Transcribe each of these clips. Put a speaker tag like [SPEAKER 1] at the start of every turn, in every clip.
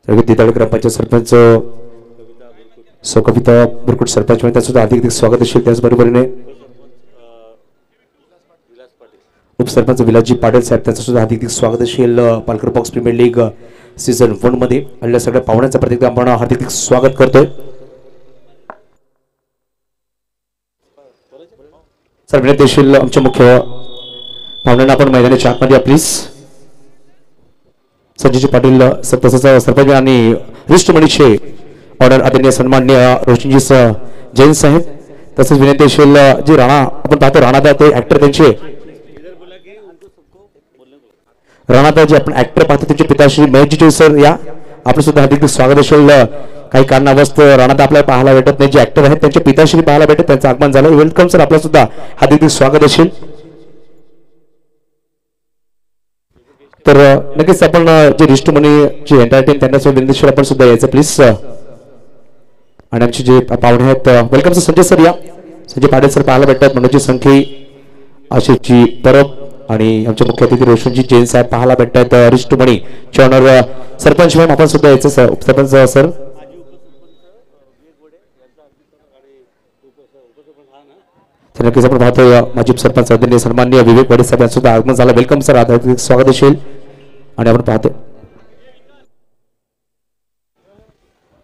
[SPEAKER 1] देताळे ग्रामपंचायत सरपंच सौ कविता बुरकुट सरपंच त्यांचं हार्दिक स्वागत असेल। त्याचबरोबरीने उपसरपंच विलासजी पाटील साहेब त्यांचं सुद्धा हार्दिक स्वागत असेल। Palghar box premier league season 1 मध्ये आलेल्या सगळ्या पाहुण्यांचं प्रत्येक आपण हार्दिक स्वागत करतोय। सर विनंती असेल आमच्या मुख्य पाहुण्यांना आपण मैदानाच्या आतमध्ये प्लीज संजयजी पाटील तसंच सरपंच आणि रिस्ट मनीचे ऑर्डर आदरणीय सन्माननीय रोशनजी जैन साहेब तसंच विनंती असेल जे राणा आपण पाहतो राणादा ते ऍक्टर त्यांचे राणादा जे आपण ऍक्टर पाहतो त्यांचे पिताश्री महेशजी सर या आपलं सुद्धा हार्दिक स्वागत असेल। काही कारणावस्तव राणादा आपल्याला पाहायला भेटत नाही, जे ऍक्टर आहेत त्यांचे पिताश्री पाहायला भेटत त्यांचं आगमन झालं। वेलकम सर, आपलं सुद्धा हार्दिक स्वागत असेल। तर नक्कीच आपण जे रिस्ट मनी जे एंटरटेन त्यांना विनंती आपण सुद्धा यायचं प्लीज। आणि आमचे जे पाहुणे आहेत वेलकम सर संजय सर या संजय पाटील सर पाहायला भेटतात। मनोजी संखे आशिषजी परब आणि आमचे मुख्य अतिथी रोशनजी जैन साहेब पाहायला भेटतात। रिस्ट मनी चॉनर सरपंच मॅम आपण सुद्धा यायचं सरपंच सर नक्कीच आपण पाहतो माजी सरपंच आदरणीय सन्माननीय विवेक वडे साहेब यांचं सुद्धा आगमन झालं। वेलकम सर, हार्दिक स्वागत असेल। आणि आपण पाहतो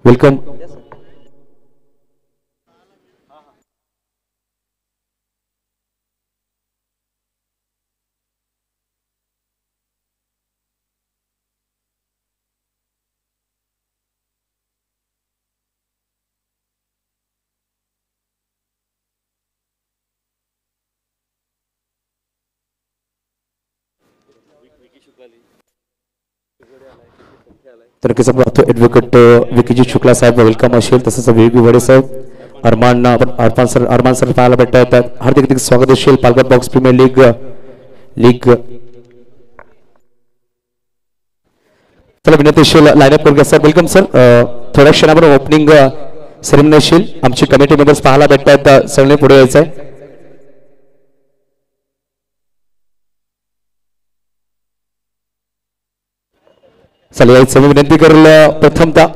[SPEAKER 1] वेलकम तर नक्कीच आपण पाहतो ॲडव्होकेट विकीजी शुक्ला साहेब वेलकम असेल। तसंच विवेक वडे साहेब अरमान सर पाहायला भेटतात हार्दिक स्वागत असेल। पालघर बॉक्स प्रीमियर लीग चला विनंती असेल लाईनअप करून घ्या सर। वेलकम सर, थोड्या क्षणावर ओपनिंग सेरेमनी असेल। आमचे कमिटी मेंबर्स पाहायला भेटतात, सगळे पुढे यायचं आहे। चला यायचं विनंती करेल प्रथमतः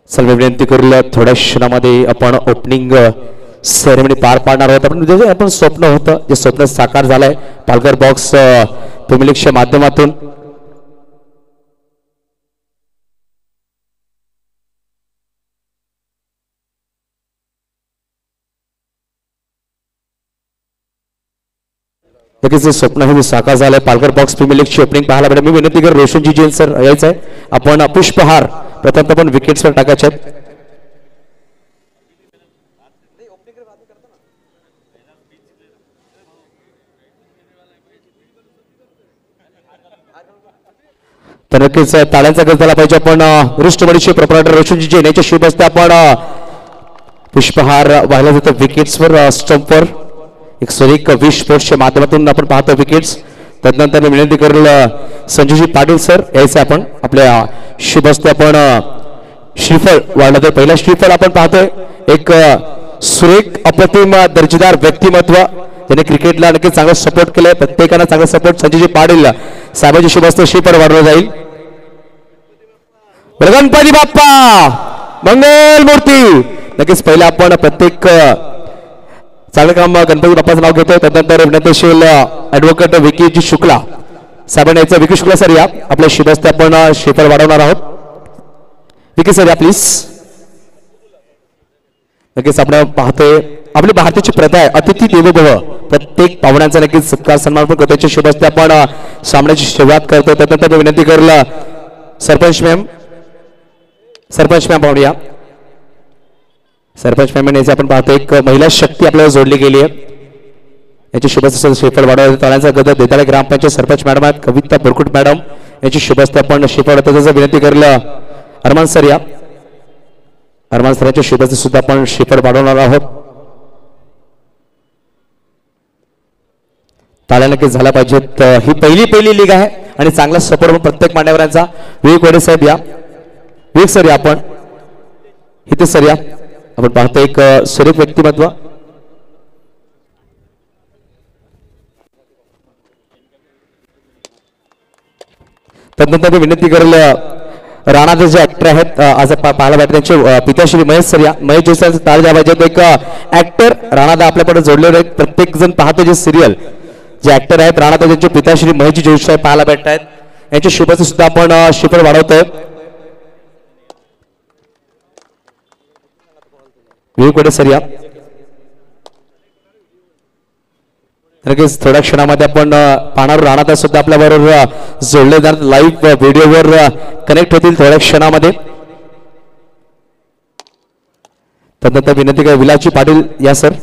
[SPEAKER 1] चला विनंती करेल थोड्या क्षणामध्ये आपण ओपनिंग सेरेमनी पार पाडणार आहोत। आपण स्वप्न होतं जे स्वप्न साकार झालंय पालघर बॉक्स प्रीमियर लीगच्या माध्यमातून। नक्कीच जे स्वप्न हे साकार झालंय पालघर बॉक्स प्रीमियर लीगची ओपनिंग पाहायला भेटेल। मी विनंती कर रोशनजी जैन सर यायचं आहे। आपण पुष्पहार प्रथमतः आपण विकेट्सवर टाकायचे आहेत। तर नक्कीच टाळ्यांचा गजर झाला पाहिजे। आपण रिस्ट मनीचे प्रोप्रायटर रोशनजी जैन यांच्या शुभ हस्ते आपण पुष्पहार वाहिला जातो विकेट्सवर स्टंपवर 120 स्पोर्ट्सच्या माध्यमातून आपण पाहतो विकेट्स। तदनंतर विनंती करेल संजयजी पाटील सर यायचं आपण आपल्या शुभ हस्ते आपण श्रीफळ वाढला तर पहिला श्रीफळ आपण पाहतोय एक सुरेख अप्रतिम दर्जेदार व्यक्तिमत्व त्याने क्रिकेटला नक्कीच चांगला सपोर्ट केलाय। प्रत्येकाला चांगला सपोर्ट संजयजी पाटील साहेबांची शुभ हस्ते श्रीफळ वाढवलं जाईल। गणपती बाप्पा मंगल मूर्ती नक्कीच पहिला आपण प्रत्येक चांगलं काम गणपती बाप्पाचं नाव घेतोय। तदनंतर विनंती असेल ॲडव्होकेट विकीजी शुक्ला साहेबांना यायचं। विकी शुक्ला सर या आपल्या शुभ हस्ते आपण श्रीफळ वाढवणार आहोत। विकी सर या प्लीज। नक्कीच आपण पाहतोय आपली भारताची प्रथा आहे अतिथी देवो भव, प्रत्येक पाहुण्यांचा नक्कीच सत्कार सन्मान पण करतो। त्याच्या शुभ हस्ते आपण सामन्याची सुरुवात करतो। तदनंतर विनंती करेल सरपंच मॅम पाहुणे या। सरपंच मॅम यायचं आपण पाहतो एक महिला शक्ती आपल्याला जोडली गेली आहे। याची शुभ हस्ते श्रीफळ वाढवण्यात ताळ्यांचा गजर देताळे ग्रामपंचायत सरपंच मॅडम आहेत कविता बुरकुट मॅडम याची शुभ हस्ते आपण श्रीफळ वाढवण्याची विनंती करेल अरमान सर या। अरमान सरांच्या शुभ हस्ते सुद्धा आपण श्रीफळ वाढवणार आहोत। टाळ्या नक्कीच झाल्या पाहिजेत. ही पहिली लीग आहे आणि चांगला सपोर्ट प्रत्येक मान्यवरांचा. विवेक वडे साहेब या, विवेक सर या, आपण इथे सर या. आपण पाहतो एक सुरेख व्यक्तिमत्व. तदनंतर विनंती करेल राणाचे जे ऍक्टर आहेत आज पाहायला भेटत त्यांचे पिताश्री महेश सर या. महेश जोशी ताल द्या पाहिजे. एक ऍक्टर राणादा आपल्याकडे जोडलेले आहेत. प्रत्येक जण पाहतो जे सिरियल जे ऍक्टर आहेत राणादा त्यांचे पिताश्री महेश जोशी साहेब पाहायला भेटत आहेत. यांची शुभेच्छा सुद्धा आपण शिफर वाढवतोय. विवेक सर या. नक्कीच थोड्या क्षणामध्ये आपण पाहणार राणादा सुद्धा आपल्या बरोबर जोडले जाणार लाईव्ह व्हिडिओवर कनेक्ट होतील थोड्या क्षणामध्ये. तदनंतर विनंती करा विलाची पाटील या सर.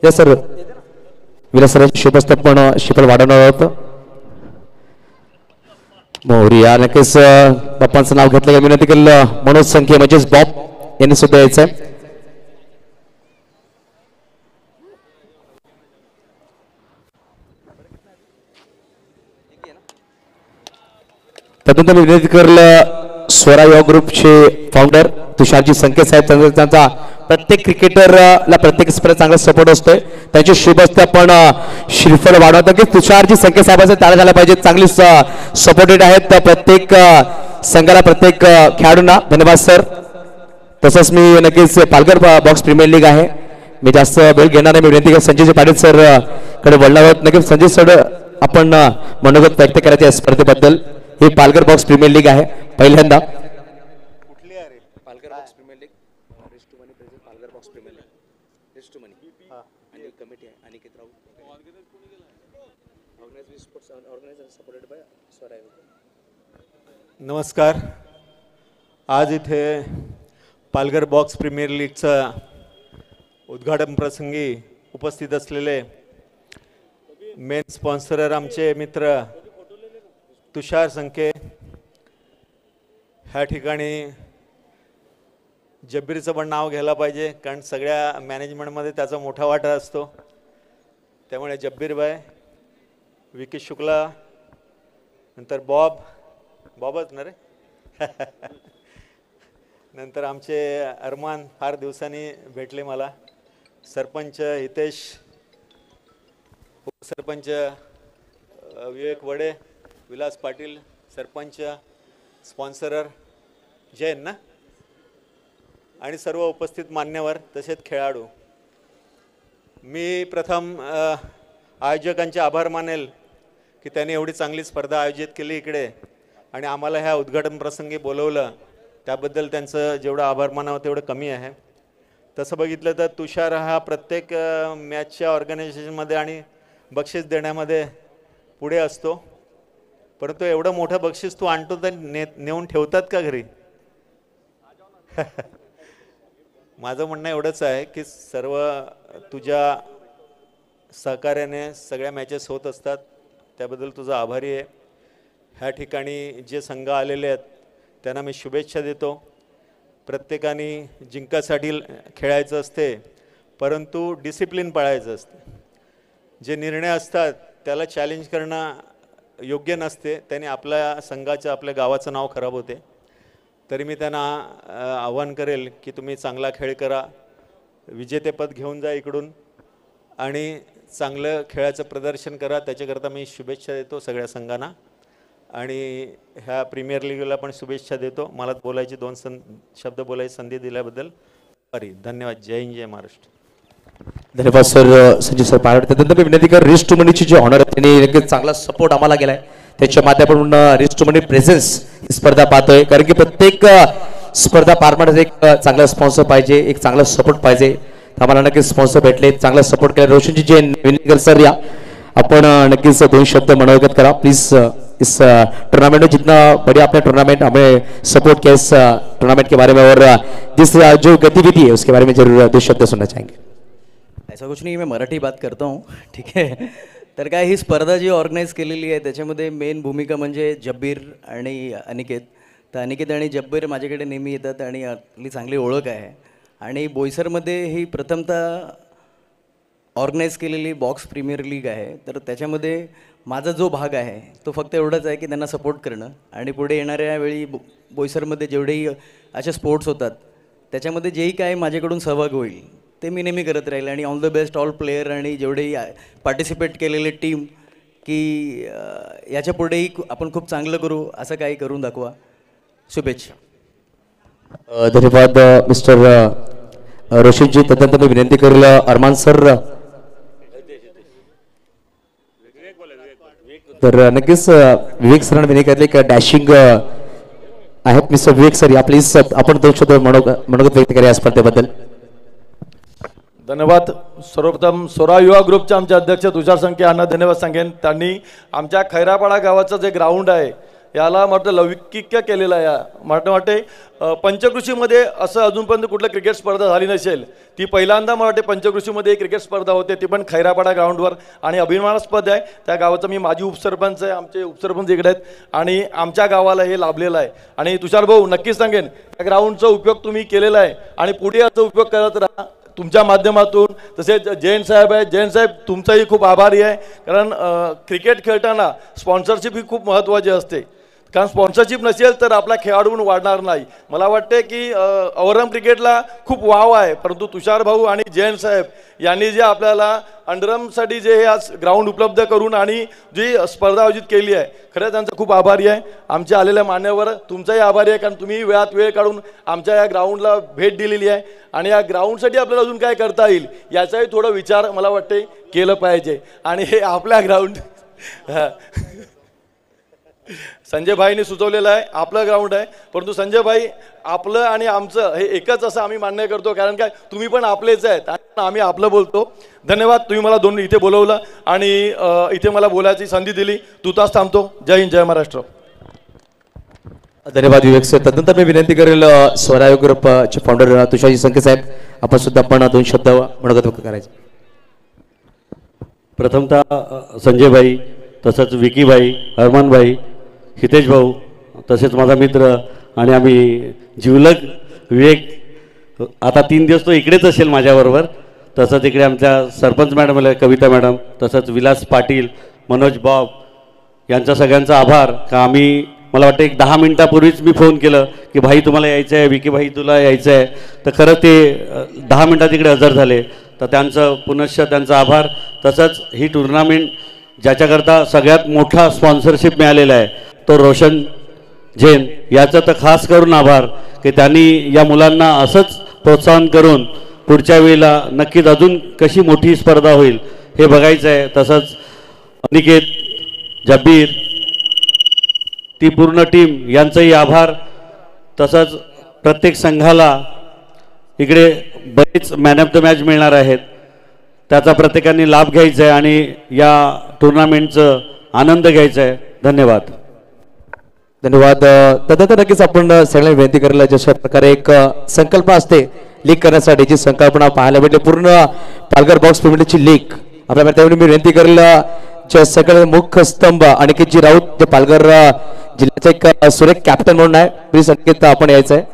[SPEAKER 1] या सर विलास सरांची शुभस्थाप पण शिफर वाढवणार आहोत. मोहरिया नक्कीच बाप्पांचं नाव घेतलं. विनंती केलं मनोज संख्ये म्हणजेच बॉब यांनी सुद्धा यायचंय. तदनंतर विनंती केलं स्वरा युवा ग्रुपचे फाउंडर तुषारजी संकेत साहेब. त्यांचा प्रत्येक क्रिकेटरला प्रत्येक स्पर्धेत चांगला सपोर्ट असतोय. त्यांची शुभ असते आपण श्रीफळ वाढवतो की तुषारजी संकेत साहेबांचे टाळ्या झाल्या पाहिजे. चांगली सपोर्टेड आहेत प्रत्येक संघाला प्रत्येक खेळाडूंना. धन्यवाद सर. तसंच मी नक्कीच पालघर बॉक्स प्रीमियर लीग आहे. मी जास्त वेळ घेणार नाही. मी विनंती करतो संजय पाटील सर कडे वळणार. नक्कीच संजय सर आपण मनोगत व्यक्त करायचे या स्पर्धेबद्दल. ही पालघर बॉक्स प्रीमियर लीग आहे पहिल्यांदा. पालघर बॉक्स प्रीमियर लीग रिस्टुमनी present Palghar box premier league रिस्टुमनी आणि कमिटी आहे Aniket Raut organise sports organiser supported by Swara.
[SPEAKER 2] नमस्कार. आज इथे पालघर बॉक्स प्रीमियर लीगचा उद्घाटन प्रसंगी उपस्थित असलेले मेन स्पॉन्सरर आमचे मित्र तुषार संके. ह्या ठिकाणी जब्बीरचं पण नाव घ्यायला पाहिजे कारण सगळ्या मॅनेजमेंटमध्ये त्याचा मोठा वाटा असतो. त्यामुळे जब्बीरबाई, विकी शुक्ला, नंतर बॉबच ना रे नंतर आमचे अरमान फार दिवसांनी भेटले मला. सरपंच हितेश, उपसरपंच विवेक वडे, विलास पाटील, सरपंच, स्पॉन्सरर जैन ना आणि सर्व उपस्थित मान्यवर तसेच खेळाडू. मी प्रथम आयोजकांचे आभार मानेल की त्यांनी एवढी चांगली स्पर्धा आयोजित केली इकडे आणि आम्हाला ह्या उद्घाटन प्रसंगी बोलवलं. त्याबद्दल त्यांचं जेवढं आभार मानावं तेवढं कमी आहे. तसं बघितलं तर तुषार हा प्रत्येक मॅचच्या ऑर्गनायझेशनमध्ये आणि बक्षीस देण्यामध्ये पुढे असतो. परंतु एवढं मोठं बक्षीस तू आणतो तर नेऊन ठेवतात का घरी? माझं म्हणणं एवढंच आहे की सर्व तुझ्या सहकार्याने सगळ्या मॅचेस होत असतात. त्याबद्दल तुझा आभारी आहे. ह्या ठिकाणी जे संघ आलेले आहेत त्यांना मी शुभेच्छा देतो. प्रत्येकाने जिंकासाठी खेळायचं असते परंतु डिसिप्लिन पाळायचं असते. जे निर्णय असतात त्याला चॅलेंज करणं योग्य नसते. त्याने आपल्या संघाचं आपल्या गावाचं नाव खराब होते. तरी मी त्यांना आव्हान करेल की तुम्ही चांगला खेळ करा, विजेतेपद घेऊन जा इकडून आणि चांगलं खेळाचं प्रदर्शन करा. त्याच्याकरता मी शुभेच्छा देतो सगळ्या संघांना आणि ह्या प्रीमियर लीगला पण शुभेच्छा देतो. मला बोलायची दोन शब्द बोलायची संधी दिल्याबद्दल धन्यवाद. जय हिंद, जय महाराष्ट्र.
[SPEAKER 1] धन्यवाद सर. संजय सर पाहणार त्यानंतर विनंती कर रिस्ट टू मनीची जे ऑनर आहे त्यांनी नक्कीच चांगला सपोर्ट आम्हाला गेलाय. त्याच्या माध्यमातून रिस्ट टू मनी प्रेझेन्स ही स्पर्धा पाहतोय कारण की प्रत्येक स्पर्धा पार पाडण्यासाठी एक चांगला स्पॉन्सर पाहिजे, एक चांगला सपोर्ट पाहिजे. आम्हाला नक्कीच स्पॉन्सर भेटले, चांगला सपोर्ट केला. रोशनजी जे विनंती सर या अपन नक्कीच दोन शब्द मनोगत करा प्लीज. इस टूर्नामेंट में जितना बढ़िया अपने टूर्नामेंट हमें सपोर्ट किया इस टूर्नामेंट के बारे में और जिस जो गतिविधि है उसके बारे में जरूर दो शब्द सुनना चाहेंगे.
[SPEAKER 3] ऐसा कुछ नहीं, मैं मराठी बात करता हूँ, ठीक आहे. तर काय ही स्पर्धा जी ऑर्गनाईज केलेली आहे त्याच्यामध्ये मेन भूमिका म्हणजे जब्बीर आणि अनिकेत. तर अनिकेत आणि जब्बीर माझ्याकडे नेहमी येतात आणि आपली चांगली ओळख आहे. आणि बोईसरमध्ये ही प्रथमतः ऑर्गनाईज केलेली बॉक्स प्रीमियर लीग आहे. तर त्याच्यामध्ये माझा जो भाग आहे तो फक्त एवढाच आहे की त्यांना सपोर्ट करणं आणि पुढे येणाऱ्या वेळी बोईसरमध्ये जेवढेही असे स्पोर्ट्स होतात त्याच्यामध्ये जेही काय माझ्याकडून सहभाग होईल ते मी नेहमी करत राहील. आणि all the best all player आणि जेवढेही पार्टिसिपेट केलेले टीम की याच्या पुढेही आपण खूप चांगलं करू, असं काही करून दाखवा. शुभेच्छा.
[SPEAKER 1] धन्यवाद मिस्टर रोशनजी. तदनंतर मी विनंती करेल अरमान सर. तर नक्कीच विवेक सरांना विनंती करले की डॅशिंग आहेत मिस्टर विवेक सर, या प्लीज आपण 2 शब्द मनोगत व्यक्त करा या स्पर्धेबद्दल.
[SPEAKER 4] धन्यवाद. सर्वप्रथम स्वरा युवा ग्रुपचे आमचे अध्यक्ष तुषार संके यांना धन्यवाद सांगेन. त्यांनी आमच्या खैरापाडा गावाचं जे ग्राउंड आहे याला म्हटलं लौकिक केलेलं आहे. मला वाटते पंचकृषीमध्ये असं अजूनपर्यंत कुठलं क्रिकेट स्पर्धा झाली नसेल. ती पहिल्यांदा मला वाटते पंचकृषीमध्ये एक क्रिकेट स्पर्धा होते, ती पण खैरापाडा ग्राउंडवर. आणि अभिमानास्पद आहे, त्या गावाचा मी माजी उपसरपंच आहे, आमचे उपसरपंच इकडे आहेत आणि आमच्या गावाला हे लाभलेलं आहे. आणि तुषार भाऊ नक्कीच सांगेन त्या ग्राउंडचा उपयोग तुम्ही केलेला आहे आणि पुढे याचा उपयोग करत राहा तुमच्या माध्यमातून. तसेच जैन साहेब आहे, जैन साहेब तुमचाही खूप आभारी आहे, कारण क्रिकेट खेळताना स्पॉन्सरशिप ही खूप महत्त्वाची असते. कारण स्पॉन्सरशिप नसेल तर आपला खेळाडू वाढणार नाही. मला वाटते की औरम क्रिकेटला खूप वाव आहे, परंतु तुषार भाऊ आणि जैन साहेब यांनी जे आपल्याला अंडरमसाठी जे हे आज ग्राउंड उपलब्ध करून आणि जी स्पर्धा आयोजित केली आहे, खरंच त्यांचा खूप आभारी आहे. आमच्या आलेल्या मान्यवर तुमचाही आभारी आहे, कारण तुम्ही वेळात वेळ काढून आमच्या या ग्राउंडला भेट दिलेली आहे आणि या ग्राउंडसाठी आपल्याला अजून काय करता येईल याचाही थोडा विचार मला वाटते केलं पाहिजे. आणि हे आपल्या ग्राउंड संजय भाईंनी सुचवलेलं आहे, आपलं ग्राउंड आहे, परंतु संजय भाई आपलं आणि आमचं हे एकच असं आम्ही मान्य करतो, कारण काय तुम्ही पण आपलेच आहेत आणि आम्ही आपलं बोलतो. धन्यवाद. तुम्ही मला 2 इथे बोलवलं आणि इथे मला बोलायची संधी दिली. तुतास थांबतो. जय हिंद, जय महाराष्ट्र.
[SPEAKER 1] धन्यवाद विवेक सर. तदनंतर मी विनंती करेल स्वरा युवा ग्रुपचे फाउंडर तुषारजी संके साहेब, आपण सुद्धा आपण 2 शब्द मनोगत व्यक्त करायचे.
[SPEAKER 5] प्रथमतः संजय भाई, तसंच विकी भाई, अरमान भाई, हितेश भाऊ, तसेच माझा मित्र आणि आम्ही जिवलग विवेक, आता 3 दिवस तो इकडेच असेल माझ्याबरोबर. तसंच इकडे आमच्या सरपंच मॅडम आले, कविता मॅडम, तसंच विलास पाटील, मनोज बॉब, यांचा सगळ्यांचा आभार. का आम्ही मला वाटतं एक 10 मिनिटापूर्वीच मी फोन केलं की भाई तुम्हाला यायचं आहे, विकी भाई तुला यायचं आहे, तर खरं ते 10 मिनिटात इकडे हजर झाले. तर त्यांचं पुनश्च त्यांचा आभार. तसंच ही टुर्नामेंट ज्याच्याकरता सगळ्यात मोठा स्पॉन्सरशिप मिळालेला आहे तो रोशन जैन, याचं तर खास करून आभार की त्यांनी या मुलांना असंच प्रोत्साहन करून पुढच्या वेळेला नक्कीच अजून कशी मोठी स्पर्धा होईल हे बघायचं आहे. तसंच अनिकेत, जब्बीर, ती पूर्ण टीम यांचंही आभार. तसंच प्रत्येक संघाला इकडे बरेच मॅन ऑफ द मॅच मिळणार आहेत, त्याचा प्रत्येकाने लाभ घ्यायचा आहे आणि या टुर्नामेंटचं आनंद घ्यायचा आहे. धन्यवाद.
[SPEAKER 1] धन्यवाद. तदनंतर नक्कीच आपण सगळ्यांना विनंती करायला, जशा प्रकारे एक संकल्पना असते लीग करण्यासाठी, जी संकल्पना पाहायला भेटली पूर्ण पालघर बॉक्स प्रीमियरची लीग आपल्याला, त्यावेळी मी विनंती करेल जे सगळे मुख्य स्तंभ अनिकेतजी राऊत, जे पालघर जिल्ह्याचा एक सुरेख कॅप्टन म्हणून आहे, प्लीज अनिकेत आपण यायचं आहे.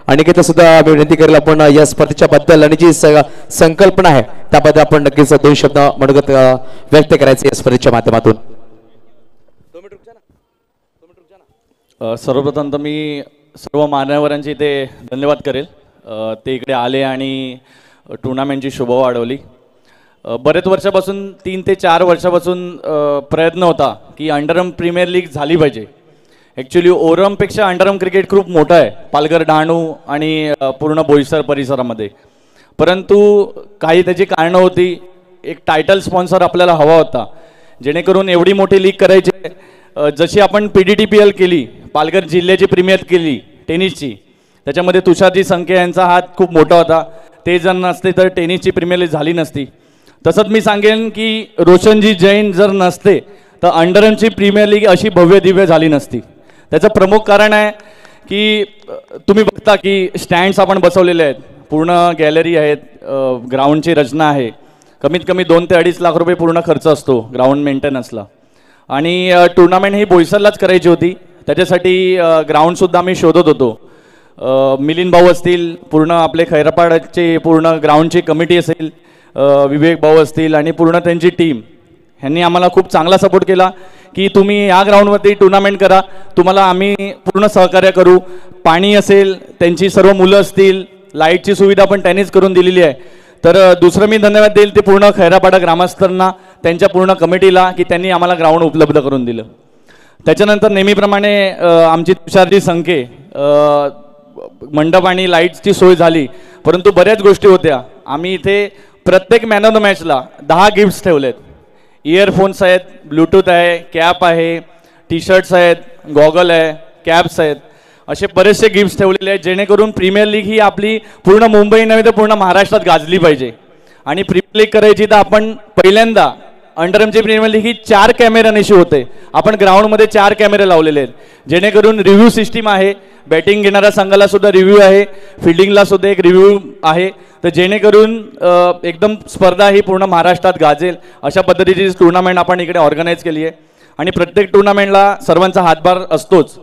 [SPEAKER 1] अनिकेत सुद्धा मी विनंती करेल आपण या स्पर्धेच्या बद्दल आणि जी संकल्पना आहे त्याबद्दल आपण नक्कीच 2 शब्द मनोगत व्यक्त करायचे या स्पर्धेच्या माध्यमातून.
[SPEAKER 6] सर्वप्रथम तर मी सर्व मान्यवरांचे इथे धन्यवाद करेल, ते इकडे आले आणि टुर्नामेंटची शोभा वाढवली. बरेच वर्षापासून 3 ते 4 वर्षापासून प्रयत्न होता की अंडरम प्रीमियर लीग झाली पाहिजे. ॲक्च्युली ओरमपेक्षा अंडरम क्रिकेट खूप मोठं आहे पालघर, डहाणू आणि पूर्ण बोईसर परिसरामध्ये, परंतु काही त्याची कारणं होती. एक टायटल स्पॉन्सर आपल्याला हवा होता जेणेकरून एवढी मोठी लीग करायची. जशी आपण PDTPL केली, पालघर जिल्ह्याची प्रीमियर केली टेनिसची, त्याच्यामध्ये तुषारजी संके यांचा हात खूप मोठा होता. ते जर नसते तर टेनिसची प्रीमियर लीग झाली नसती. तसंच मी सांगेन की रोशनजी जैन जर नसते तर अंडरमची प्रीमियर लीग अशी भव्य दिव्य झाली नसती. त्याचं प्रमुख कारण आहे की तुम्ही बघता की स्टँड्स आपण बसवलेले आहेत, पूर्ण गॅलरी आहेत, ग्राउंडची रचना आहे. कमीत कमी 2 ते 2.5 लाख रुपये पूर्ण खर्च असतो ग्राउंड मेंटेनन्सला. आणि टुर्नामेंट ही बोईसरलाच करायची होती. त्याच्यासाठी ग्राउंडसुद्धा आम्ही शोधत होतो. मिलिंद भाऊ असतील, पूर्ण आपले खैरापाडचे पूर्ण ग्राउंडची कमिटी असेल, विवेक भाऊ असतील आणि पूर्ण त्यांची टीम, ह्यांनी आम्हाला खूप चांगला सपोर्ट केला की तुम्ही या ग्राउंडवरती टुर्नामेंट करा, तुम्हाला आम्ही पूर्ण सहकार्य करू. पाणी असेल, त्यांची सर्व मुलं असतील, लाईटची सुविधा पण त्यांनीच करून दिलेली आहे. तर दुसरं मी धन्यवाद देईल ते पूर्ण खैरापाडा ग्रामस्थांना, त्यांच्या पूर्ण कमिटीला की त्यांनी आम्हाला ग्राउंड उपलब्ध करून दिलं. त्याच्यानंतर नेहमीप्रमाणे आमची तुषारजी संखे मंडप आणि लाईट्सची सोय झाली, परंतु बऱ्याच गोष्टी होत्या. आम्ही इथे प्रत्येक मॅन ऑफ द मॅचला 10 गिफ्ट्स ठेवलेत. इयरफोन्स आहेत, ब्लूटूथ आहे, कॅप आहे, टी शर्ट्स आहेत, गॉगल आहे, कॅप्स आहेत, असे बरेचसे गिफ्ट्स ठेवलेले आहेत जेणेकरून प्रीमियर लीग ही आपली पूर्ण मुंबई नव्हे तर पूर्ण महाराष्ट्रात गाजली पाहिजे. आणि प्रीमियर लीग करायची तर आपण पहिल्यांदा अंडरमची प्रीमियर लीग ही 4 कॅमेऱ्यानेशी होते. आपण ग्राउंडमध्ये 4 कॅमेरे लावलेले आहेत जेणेकरून रिव्ह्यू सिस्टीम आहे, बॅटिंग घेणाऱ्या संघाला सुद्धा रिव्ह्यू आहे, फिल्डिंगला सुद्धा एक रिव्ह्यू आहे. तर जेणेकरून एकदम स्पर्धा ही पूर्ण महाराष्ट्रात गाजेल अशा पद्धतीची टुर्नामेंट आपण इकडे ऑर्गनाईज केली आहे. आणि प्रत्येक टुर्नामेंटला सर्वांचा हातभार असतोच.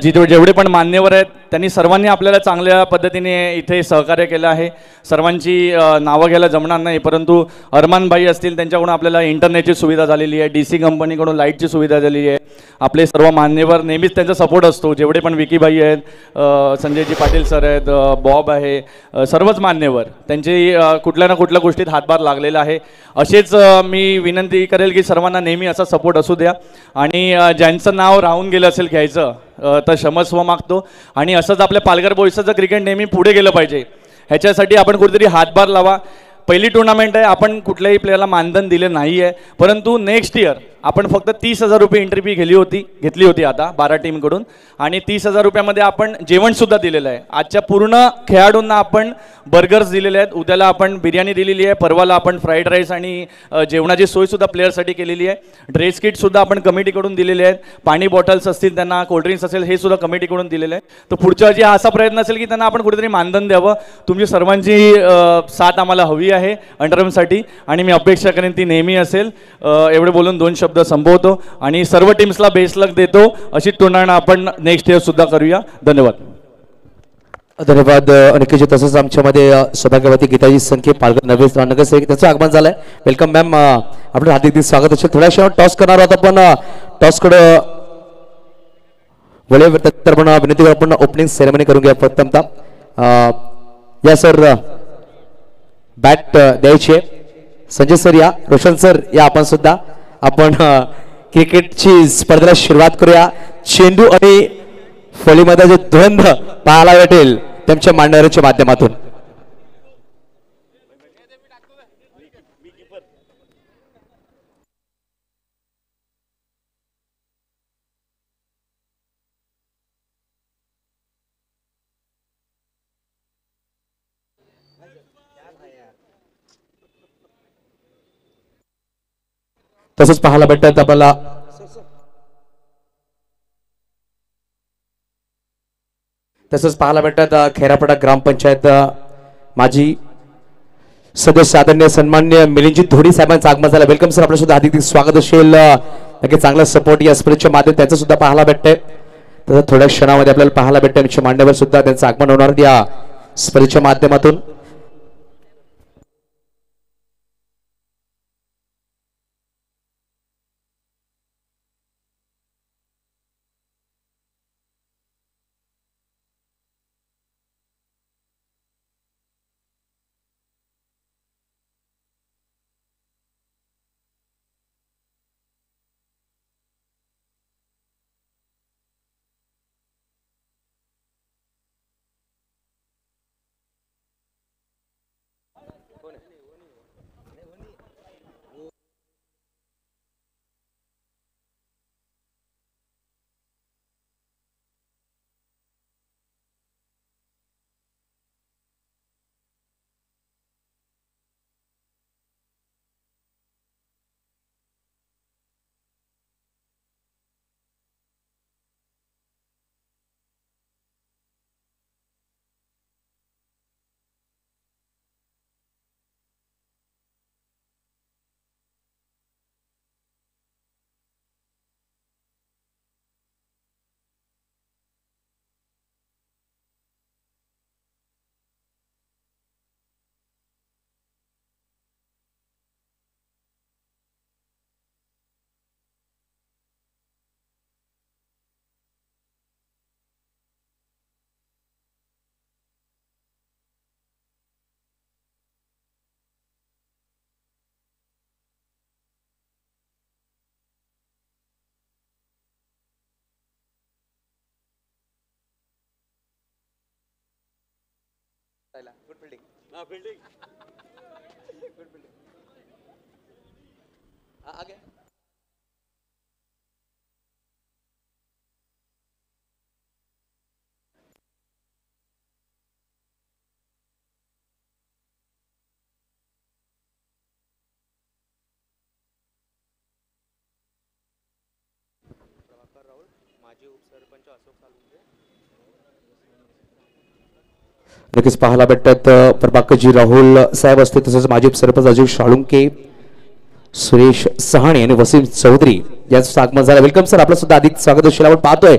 [SPEAKER 6] जेवढे पण मान्यवर आहेत त्यांनी सर्वांनी आपल्याला चांगल्या पद्धतीने इथे सहकार्य केलं आहे. सर्वांची नावं घ्यायला जमणार नाही, परंतु अरमान भाई असतील, त्यांच्याकडून आपल्याला इंटरनेटची सुविधा झालेली आहे, DC कंपनीकडून लाईटची सुविधा झालेली आहे. आपले सर्व मान्यवर नेहमीच त्यांचा सपोर्ट असतो. जेवढे पण विकी भाई आहेत, संजयजी पाटील सर आहेत, बॉब आहे, सर्वच मान्यवर त्यांची कुठल्या ना कुठल्या गोष्टीत हातभार लागलेला आहे. असेच मी विनंती करेल की सर्वांना नेहमी असा सपोर्ट असू द्या. आणि ज्यांचं नाव राहून गेलं असेल घ्यायचं तर क्षमस्व मागतो. आणि असंच आपल्या पालघर बॉईजचं क्रिकेट नेहमी पुढे गेलं पाहिजे, ह्याच्यासाठी आपण कुठेतरी हातभार लावा. पहिली टुर्नामेंट आहे, आपण कुठल्याही प्लेयरला मानधन दिले नाही आहे, परंतु नेक्स्ट इयर आपण फक्त 30,000 रुपये एंट्री फी घेतली होती आता 12 टीमकडून. आणि 30,000 रुपयामध्ये आपण जेवणसुद्धा दिलेलं आहे. आजच्या पूर्ण खेळाडूंना आपण बर्गर्स दिलेले आहेत, उद्याला आपण बिर्याणी दिलेली आहे, परवाला आपण फ्राईड राईस आणि जेवणाची सोयसुद्धा प्लेयरसाठी केलेली आहे. ड्रेस किटसुद्धा आपण कमिटीकडून दिलेले आहेत, पाणी बॉटल्स असतील त्यांना, कोल्ड्रिंक्स असेल हे सुद्धा कमिटीकडून दिलेलं आहे. तर पुढच्या वेळी हा असा प्रयत्न असेल की त्यांना आपण कुठेतरी मानधन द्यावं. तुमची सर्वांची साथ आम्हाला हवी आहे अंडरमसाठी आणि मी अपेक्षा करेन ती नेहमी असेल. एवढे बोलून 2 शब्द संपवतो आणि सर्व टीम्सला बेस्ट लक देतो. अशी टुर्नामेंट आपण नेक्स्ट इयर सुद्धा करूया. धन्यवाद.
[SPEAKER 1] धन्यवाद अनिकेतजी. तसंच आमच्यामध्ये सौभाग्यवती गीताजी संख्ये पालघर नगर त्याचं आगमन झालंय. वेलकम मॅम, आपलं हार्दिक स्वागत असेल. थोड्या वेळात टॉस करणार आहोत आपण. टॉसकडं वळे तर आपण विनंती करू, आपण ओपनिंग सेरेमनी करून घ्या प्रथमतः. या सर बॅट द्यायची आहे. संजय सर या, रोशन सर या, आपण सुद्धा. आपण क्रिकेटची स्पर्धेला सुरुवात करूया. चेंडू आणि फळीमध्ये जे द्वंद्व पाहायला भेटेल त्यांच्या मांडणाऱ्यांच्या माध्यमातून. तसंच पाहायला भेटतात आपल्याला खैरापाडा ग्रामपंचायत माजी सदस्य आदरणीय सन्मान्य मिलिंदजी धोडी साहेबांचं आगमन झालं. वेलकम सर, आपलं सुद्धा हार्दिक स्वागत असेल. नक्की चांगला सपोर्ट या स्पर्धेच्या माध्यमातून त्यांचं सुद्धा पाहायला भेटतंय. तसं थोड्या क्षणामध्ये आपल्याला पाहायला भेटतंय मांडण्यावर सुद्धा त्यांचं आगमन होणार या स्पर्धेच्या माध्यमातून. नक्कीच पाहायला भेटतात प्रभाकरजी राहुल साहेब असतील, तसंच माजी सरपंच अजय शाळुंके, सुरेश सहाणे आणि वसीम चौधरी यांचं आगमन झालं. वेलकम सर, आपलं सुद्धा अधिक स्वागत असेल. आपण पाहतोय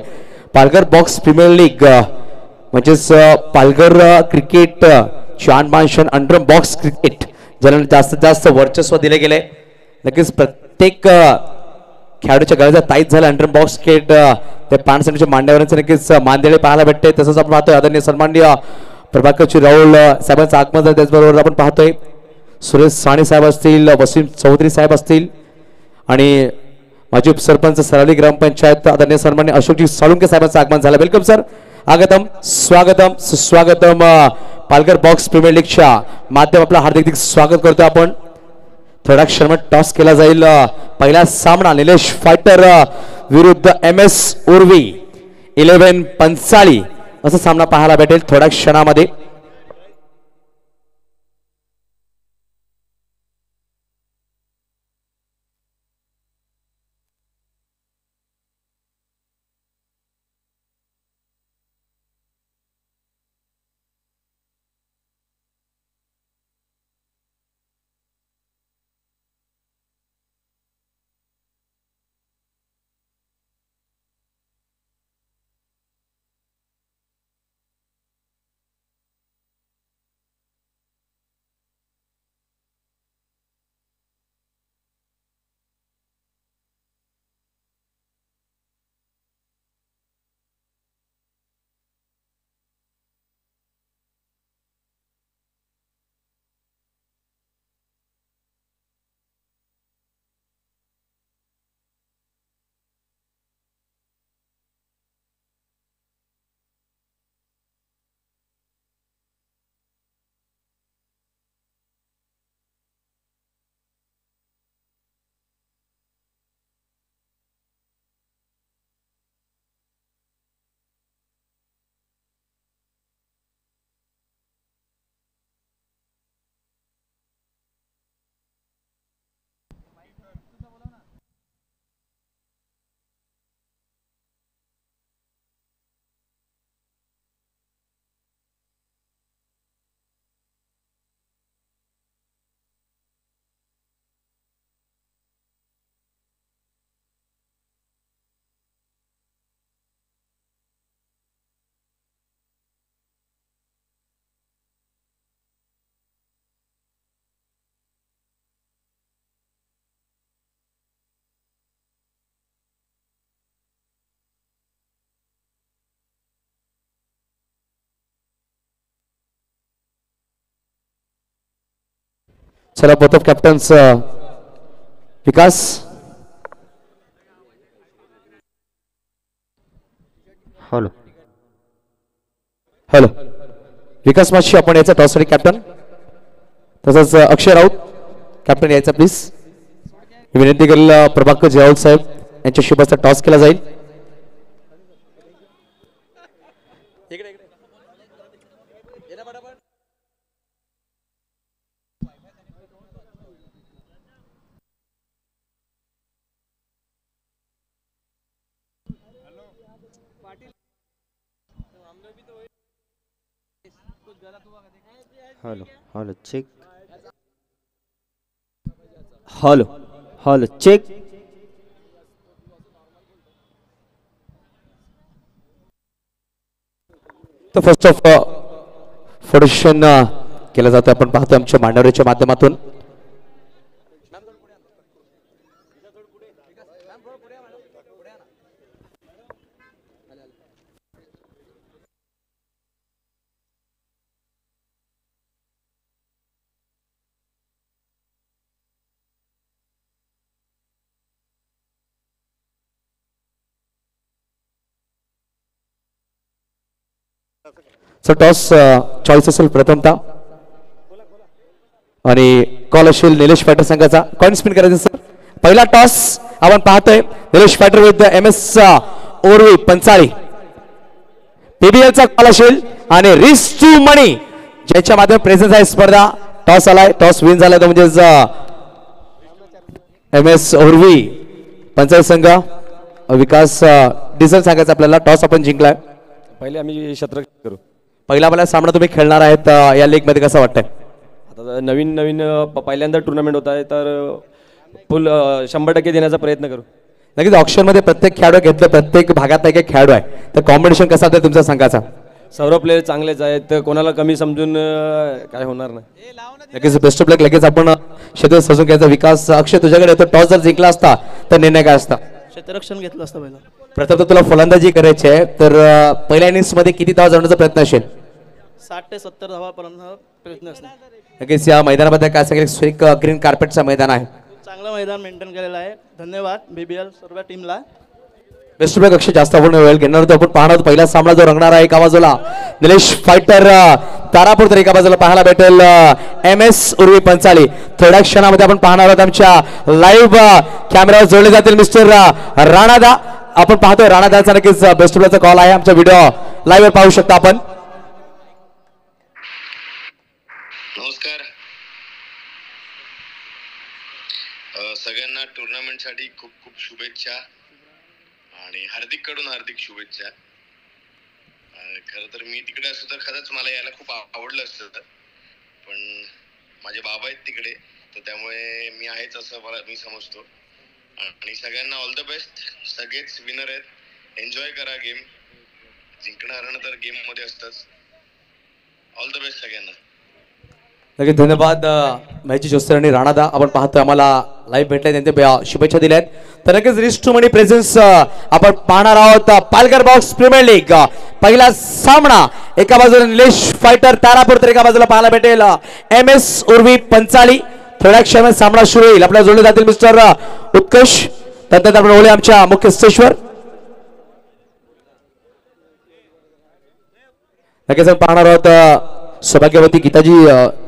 [SPEAKER 1] पालघर बॉक्स प्रीमियर लीग म्हणजेच पालघर क्रिकेट चांदमानशन अंडर बॉक्स क्रिकेट ज्याला जास्तीत जास्त वर्चस्व दिले गेले. नक्कीच प्रत्येक खेळाडूच्या गरजा ताईत झाल्या. अंडर बॉक्स क्रिकेट ते पानसंघाच्या मांड्यावरचे नक्कीच मानदेळे पाहायला भेटते. तसंच आपण पाहतोय आदरणीय सन्माननीय प्रभाकरजी राहुल साहेबांचं आगमन झालं. त्याचबरोबर आपण पाहतोय सुरेश साणे साहेब असतील, वसीम चौधरी साहेब असतील आणि माजी उपसरपंच सराली ग्रामपंचायत आदरणीय सन्माननीय अशोकजी साळुंके साहेबांचं आगमन झालं. वेलकम सर, आगतम स्वागतम सुस्वागतम. पालघर बॉक्स प्रीमियर लीगच्या माध्यम आपलं हार्दिक स्वागत करतो आपण. थोड्या क्षणात टॉस केला जाईल. पहिला सामना निलेश फायटर विरुद्ध MS उर्वी 11 पंचाळी असा सामना पाहायला भेटेल थोड्या क्षणामध्ये. चला both of captains Vikas hello hello Vikas माशी आपण याचा टॉस कॅप्टन, तसंच अक्षय राऊत कॅप्टन यायचा प्लीज. विनंती करेल प्रभाकर राहुल साहेब यांच्या शुभाचा टॉस केला जाईल.
[SPEAKER 7] Hello hello check hello hello check.
[SPEAKER 1] तर फर्स्ट ऑफ फोर्शन केलं जातं. आपण पाहतो आमच्या मांडवऱ्याच्या माध्यमातून. सो टॉस चॉईस असेल प्रथमतः आणि कॉल असेल निलेश फायटर संघाचा. कॉइन स्पिन करायचं सर. पहिला टॉस आपण पाहतोय निलेश फायटर विरुद्ध MS ओरवी पंचाळी. PBLचा कॉल असेल आणि रिस टू मनी ज्याच्या माध्यमात प्रेझेन्स आहे स्पर्धा. टॉस आलाय, टॉस विन झालाय तो म्हणजेच MS ओरवी पंचाळी संघ. विकास डिझेल सांगायचं आपल्याला. टॉस आपण जिंकलाय.
[SPEAKER 8] पहिले आम्ही शतरंज करू.
[SPEAKER 1] पहिला सामना तुम्ही खेळणार आहेत या लीग मध्ये, कसं वाटतंय?
[SPEAKER 8] आता नवीन पहिल्यांदा टुर्नामेंट होत आहे तर फुल 100% देण्याचा प्रयत्न करू.
[SPEAKER 1] नक्कीच ऑप्शन मध्ये प्रत्येक खेळाडू घेतलं, प्रत्येक भागात एक एक खेळाडू आहे, तर कॉम्पिटिशन कसं आहे तुमच्या संघाचा?
[SPEAKER 8] सर्व प्लेयर चांगलेच आहेत, तर कोणाला कमी समजून काय होणार नाही.
[SPEAKER 1] नक्कीच बेस्ट ऑफ लक. लगेच आपण क्षेत्र सजून घ्यायचा. विकास अक्षय तुझ्याकडे येतो. टॉस जर जिंकला असता तर निर्णय काय असता?
[SPEAKER 9] क्षेत्ररक्षण घेतलं असतं पहिला.
[SPEAKER 1] प्रथम तर तुला फलंदाजी करायची आहे, तर पहिल्या इनिंग्स मध्ये किती धावा जाण्याचा प्रयत्न असेल?
[SPEAKER 9] 60 ते 70 धावापर्यंत प्रयत्न असतो.
[SPEAKER 1] नक्कीच या मैदानामध्ये काय सांगेल? स्विक ग्रीन कार्पेटचं मैदान आहे.
[SPEAKER 9] चांगलं मैदान मेंटेन केलेलं आहे. धन्यवाद BBL सर्व टीमला.
[SPEAKER 1] बेस्ट ऑफ लक अक्षय. जास्त आपण वेळ घेणार होतो. आपण पाहणार पहिला सामना जो रंगणार आहे एका बाजूला निलेश फायटर तारापूर, तर एका बाजूला पाहायला भेटेल MS उर्वी पंचाळी. थोड्या क्षणामध्ये आपण पाहणार आहोत आमच्या लाईव्ह कॅमेरावर जोडले जातील मिस्टर राणादा. आपण पाहतोय राणादाचा नक्कीच बेस्ट ऑफ लकचा कॉल आहे. आमचा व्हिडिओ लाईव्ह पाहू शकता आपण.
[SPEAKER 10] नमस्कार सगळ्यांना टुर्नामेंटसाठी खूप खूप शुभेच्छा आणि हार्दिक कडून हार्दिक शुभेच्छा. खरं तर मी तिकडे असतो तर खरंच मला यायला खूप आवडलं असतं, पण माझे बाबा आहेत तिकडे, तर त्यामुळे मी आहेच असं मी समजतो. आणि सगळ्यांना ऑल द बेस्ट. सगळेच विनर आहेत. एन्जॉय करा गेम. जिंकणं हरणं तर गेममध्ये असतंच. ऑल द बेस्ट सगळ्यांना.
[SPEAKER 1] नक्कीच धन्यवाद महेश जोस्तर आणि राणादा. आपण पाहतोय आम्हाला लाईव्ह भेटले, त्यांचे शुभेच्छा दिल्यात. तर नक्कीच रिच टू मनी प्रेझेन्स आपण पाहणार आहोत. पालघर बॉक्स प्रीमियर लीग पहिला सामना. एका बाजूला निलेश फायटर तारापूर, तर एका बाजूला पाहायला भेटेल MS उर्वी पंचाळी. थोड्या क्षणात सामना सुरू होईल. आपल्याला जोडले जातील मिस्टर उत्कर्ष. त्यानंतर आपण बोलूया आमच्या मुख्य स्टेजवर. नक्कीच आपण पाहणार आहोत सौभाग्यवती गीताजी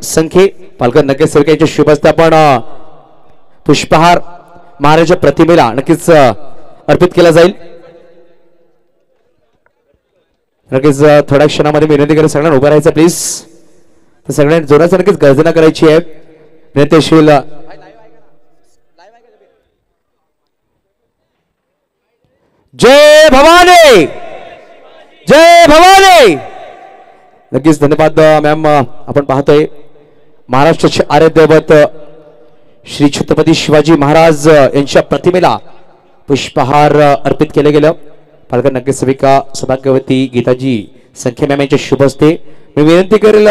[SPEAKER 1] संखे पालघर नगेश सेवक यांच्या शुभ हस्ते आपण पुष्पहार महाराज प्रतिमेला नक्कीच अर्पित केला जाईल. नक्कीच थोड्या क्षणामध्ये विनंती करेन सगळ्यांना उभं राहायचं प्लीज. तर सगळ्यांनी जोराचं नक्कीच गर्जना करायची आहे. विनंतीशील जय भवानी, जय भवानी. नक्कीच धन्यवाद मॅम. आपण पाहतोय महाराष्ट्राचे आराध्य दैवत श्री छत्रपती शिवाजी महाराज यांच्या प्रतिमेला पुष्पहार अर्पित केले गेलं. पालघर नगरसेविका सौभाग्यवती गीताजी संखे मॅम यांच्या शुभ हस्ते. मी विनंती करेल